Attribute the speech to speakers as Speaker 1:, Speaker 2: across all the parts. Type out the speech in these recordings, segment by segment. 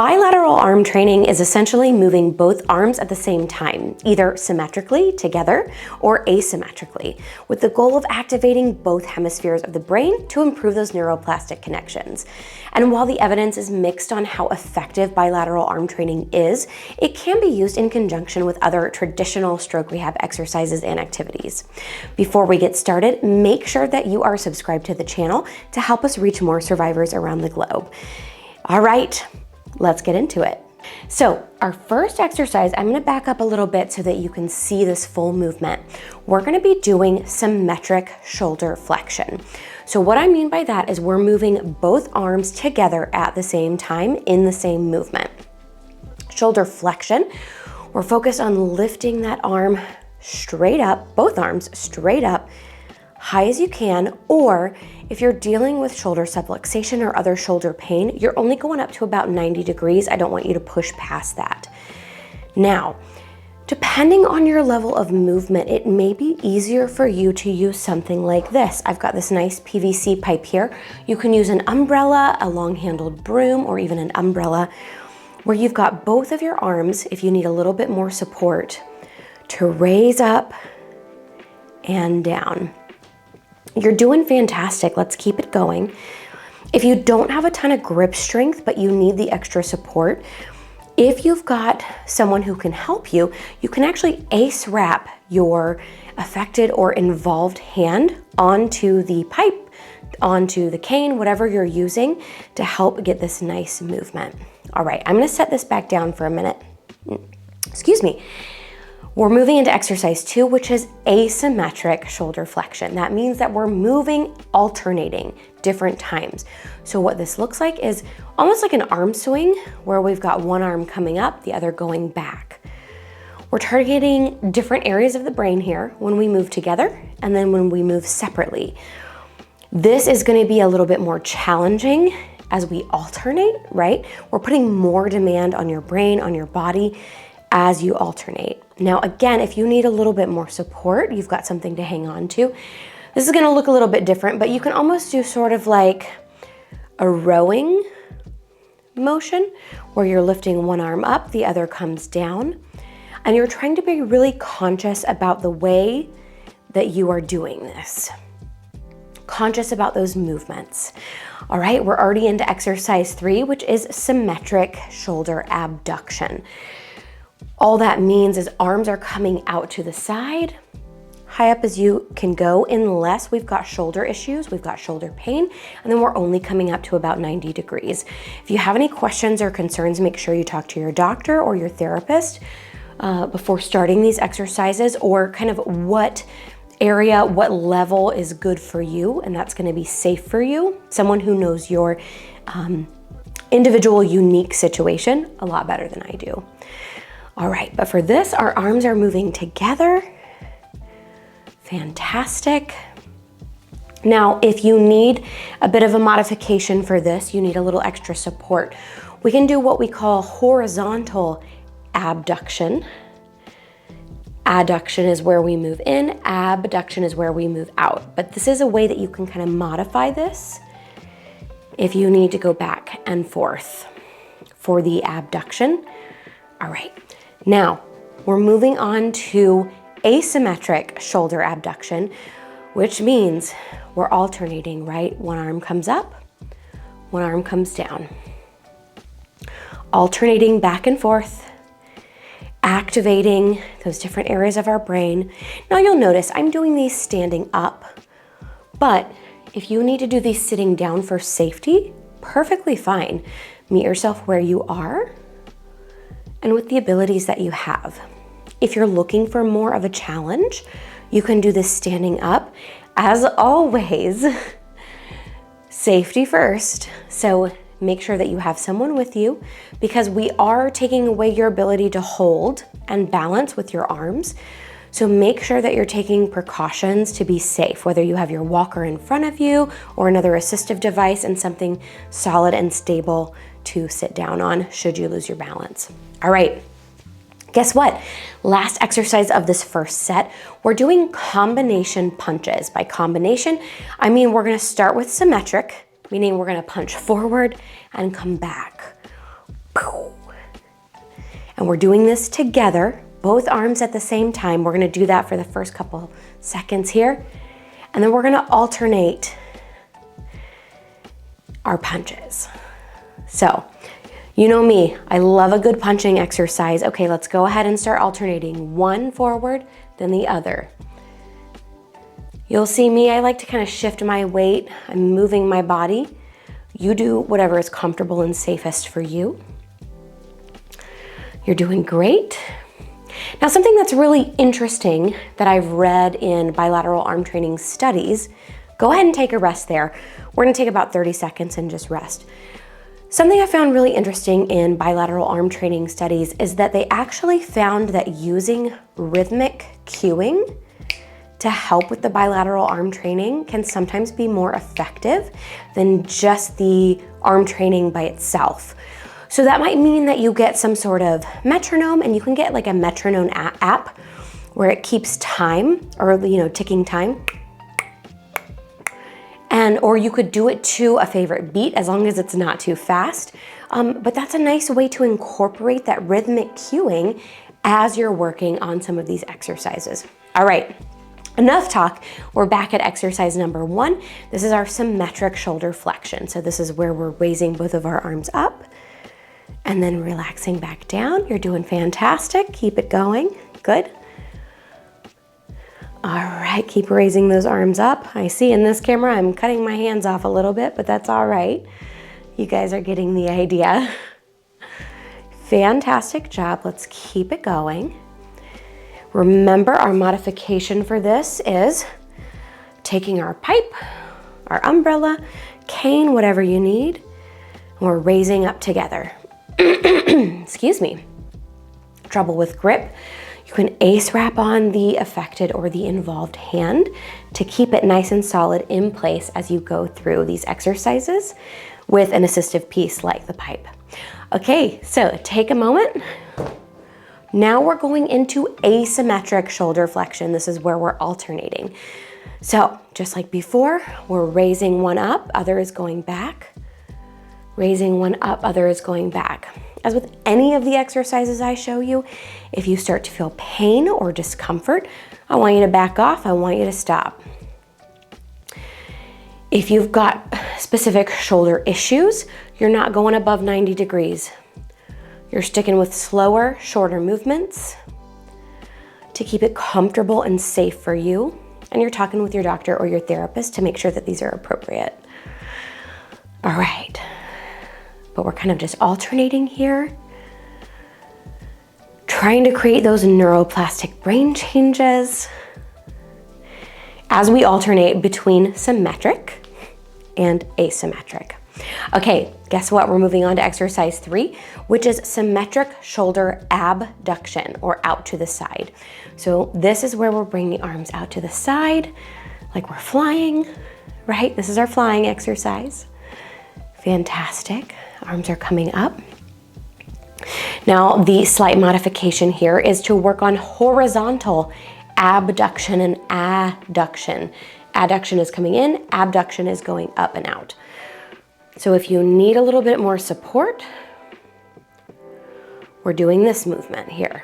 Speaker 1: Bilateral arm training is essentially moving both arms at the same time, either symmetrically together or asymmetrically, with the goal of activating both hemispheres of the brain to improve those neuroplastic connections. And while the evidence is mixed on how effective bilateral arm training is, it can be used in conjunction with other traditional stroke rehab exercises and activities. Before we get started, make sure that you are subscribed to the channel to help us reach more survivors around the globe. All right. Let's get into it. So our first exercise, I'm going to back up a little bit so that you can see this full movement. We're going to be doing symmetric shoulder flexion. So what I mean by that is we're moving both arms together at the same time in the same movement. Shoulder flexion, we're focused on lifting that arm straight up, both arms straight up, high as you can, or if you're dealing with shoulder subluxation or other shoulder pain, you're only going up to about 90 degrees. I don't want you to push past that. Now, depending on your level of movement, it may be easier for you to use something like this. I've got this nice PVC pipe here. You can use an umbrella, a long-handled broom, or even an umbrella, where you've got both of your arms, if you need a little bit more support, to raise up and down. You're doing fantastic. Let's keep it going. If you don't have a ton of grip strength, but you need the extra support, if you've got someone who can help you, you can actually ace wrap your affected or involved hand onto the pipe, onto the cane, whatever you're using to help get this nice movement. All right, I'm gonna set this back down for a minute. Excuse me. We're moving into exercise 2, which is asymmetric shoulder flexion. That means that we're moving, alternating different times. So what this looks like is almost like an arm swing where we've got one arm coming up, the other going back. We're targeting different areas of the brain here when we move together and then when we move separately. This is going to be a little bit more challenging as we alternate, right? We're putting more demand on your brain, on your body as you alternate. Now, again, if you need a little bit more support, you've got something to hang on to. This is gonna look a little bit different, but you can almost do sort of like a rowing motion where you're lifting one arm up, the other comes down, and you're trying to be really conscious about the way that you are doing this. Conscious about those movements. All right, we're already into exercise 3, which is symmetric shoulder abduction. All that means is arms are coming out to the side, high up as you can go, unless we've got shoulder issues, we've got shoulder pain, and then we're only coming up to about 90 degrees. If you have any questions or concerns, make sure you talk to your doctor or your therapist before starting these exercises, or kind of what area, what level is good for you, and that's gonna be safe for you. Someone who knows your individual, unique situation a lot better than I do. All right, but for this, our arms are moving together. Fantastic. Now, if you need a bit of a modification for this, you need a little extra support, we can do what we call horizontal abduction. Adduction is where we move in, abduction is where we move out. But this is a way that you can kind of modify this if you need to go back and forth for the abduction. All right. Now, we're moving on to asymmetric shoulder abduction, which means we're alternating, right? One arm comes up, one arm comes down. Alternating back and forth, activating those different areas of our brain. Now you'll notice I'm doing these standing up, but if you need to do these sitting down for safety, perfectly fine. Meet yourself where you are and with the abilities that you have. If you're looking for more of a challenge, you can do this standing up. As always, safety first. So make sure that you have someone with you, because we are taking away your ability to hold and balance with your arms. So make sure that you're taking precautions to be safe, whether you have your walker in front of you or another assistive device and something solid and stable to sit down on should you lose your balance. All right, guess what? Last exercise of this first set, we're doing combination punches. By combination, I mean we're gonna start with symmetric, meaning we're gonna punch forward and come back. And we're doing this together, both arms at the same time. We're gonna do that for the first couple seconds here. And then we're gonna alternate our punches. So, you know me, I love a good punching exercise. Okay, let's go ahead and start alternating. One forward, then the other. You'll see me, I like to kind of shift my weight. I'm moving my body. You do whatever is comfortable and safest for you. You're doing great. Now, something that's really interesting that I've read in bilateral arm training studies, go ahead and take a rest there. We're gonna take about 30 seconds and just rest. Something I found really interesting in bilateral arm training studies is that they actually found that using rhythmic cueing to help with the bilateral arm training can sometimes be more effective than just the arm training by itself. So that might mean that you get some sort of metronome, and you can get like a metronome app where it keeps time, or ticking time. Or you could do it to a favorite beat as long as it's not too fast. But that's a nice way to incorporate that rhythmic cueing as you're working on some of these exercises. All right, enough talk. We're back at exercise number 1. This is our symmetric shoulder flexion. So this is where we're raising both of our arms up and then relaxing back down. You're doing fantastic. Keep it going. Good. All right, keep raising those arms up. I see in this camera, I'm cutting my hands off a little bit, but that's all right. You guys are getting the idea. Fantastic job. Let's keep it going. Remember, our modification for this is taking our pipe, our umbrella, cane, whatever you need, and we're raising up together. Excuse me. Trouble with grip. You can ace wrap on the affected or the involved hand to keep it nice and solid in place as you go through these exercises with an assistive piece like the pipe. Okay, so take a moment. Now we're going into asymmetric shoulder flexion. This is where we're alternating. So just like before, we're raising one up, other is going back. Raising one up, other is going back. As with any of the exercises I show you, if you start to feel pain or discomfort, I want you to back off, I want you to stop. If you've got specific shoulder issues, you're not going above 90 degrees. You're sticking with slower, shorter movements to keep it comfortable and safe for you. And you're talking with your doctor or your therapist to make sure that these are appropriate. All right. But we're kind of just alternating here, trying to create those neuroplastic brain changes as we alternate between symmetric and asymmetric. Okay, guess what? We're moving on to exercise 3, which is symmetric shoulder abduction, or out to the side. So this is where we're bringing the arms out to the side, like we're flying, right? This is our flying exercise. Fantastic. Arms are coming up. Now, the slight modification here is to work on horizontal abduction and adduction. Adduction is coming in, abduction is going up and out. So if you need a little bit more support, we're doing this movement here.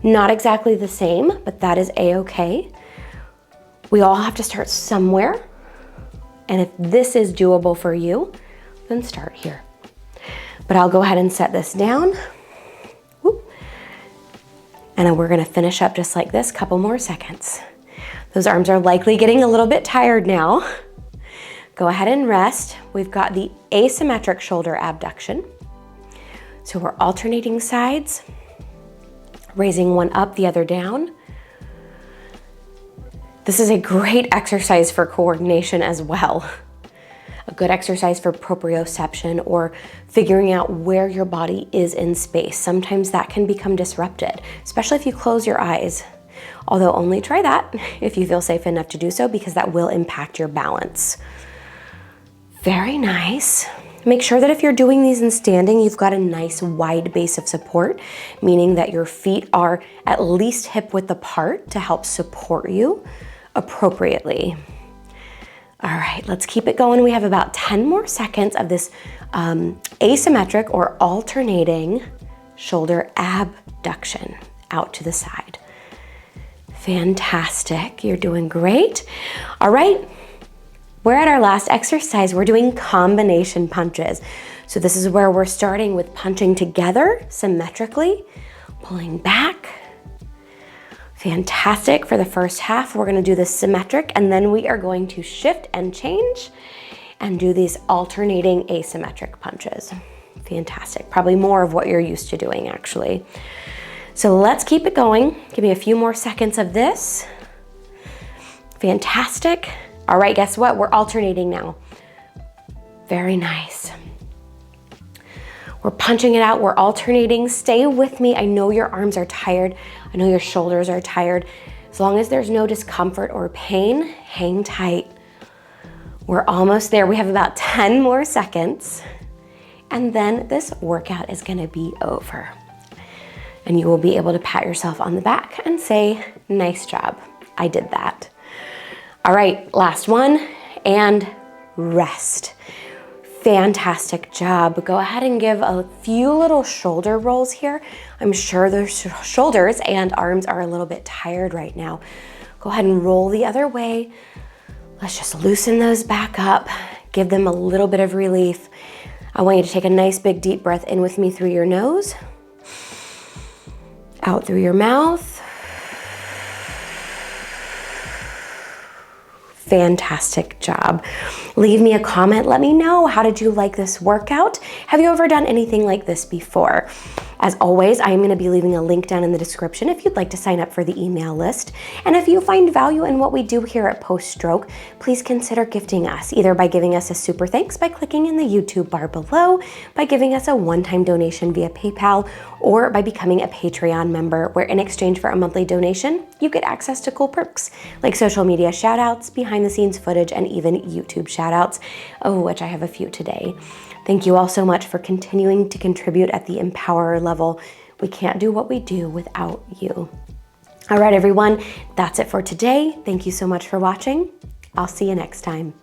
Speaker 1: Not exactly the same, but that is a-okay. We all have to start somewhere. And if this is doable for you, then start here. But I'll go ahead and set this down. Whoop. And then we're gonna finish up just like this, couple more seconds. Those arms are likely getting a little bit tired now. Go ahead and rest. We've got the asymmetric shoulder abduction. So we're alternating sides, raising one up, the other down. This is a great exercise for coordination as well. A good exercise for proprioception or figuring out where your body is in space. Sometimes that can become disrupted, especially if you close your eyes. Although only try that if you feel safe enough to do so, because that will impact your balance. Very nice. Make sure that if you're doing these in standing, you've got a nice wide base of support, meaning that your feet are at least hip width apart to help support you appropriately. All right, let's keep it going. We have about 10 more seconds of this asymmetric or alternating shoulder abduction out to the side. Fantastic, you're doing great. All right, we're at our last exercise. We're doing combination punches. So this is where we're starting with punching together symmetrically, pulling back. Fantastic. For the first half, we're gonna do this symmetric, and then we are going to shift and change and do these alternating asymmetric punches. Fantastic. Probably more of what you're used to doing, actually. So let's keep it going. Give me a few more seconds of this. Fantastic. All right, guess what? We're alternating now. Very nice. We're punching it out, we're alternating. Stay with me. I know your arms are tired. I know your shoulders are tired. As long as there's no discomfort or pain, hang tight. We're almost there. We have about 10 more seconds. And then this workout is gonna be over. And you will be able to pat yourself on the back and say, nice job, I did that. All right, last one, and rest. Fantastic job. Go ahead and give a few little shoulder rolls here. I'm sure the shoulders and arms are a little bit tired right now. Go ahead and roll the other way. Let's just loosen those back up. Give them a little bit of relief. I want you to take a nice big deep breath in with me through your nose, out through your mouth. Fantastic job. Leave me a comment. Let me know, how did you like this workout? Have you ever done anything like this before? As always, I am going to be leaving a link down in the description if you'd like to sign up for the email list. And if you find value in what we do here at Post Stroke, please consider gifting us, either by giving us a super thanks by clicking in the YouTube bar below, by giving us a one-time donation via PayPal, or by becoming a Patreon member, where in exchange for a monthly donation, you get access to cool perks like social media shoutouts, behind the scenes footage, and even YouTube shoutouts, of which I have a few today. Thank you all so much for continuing to contribute at the Empowerer level. We can't do what we do without you. All right, everyone, that's it for today. Thank you so much for watching. I'll see you next time.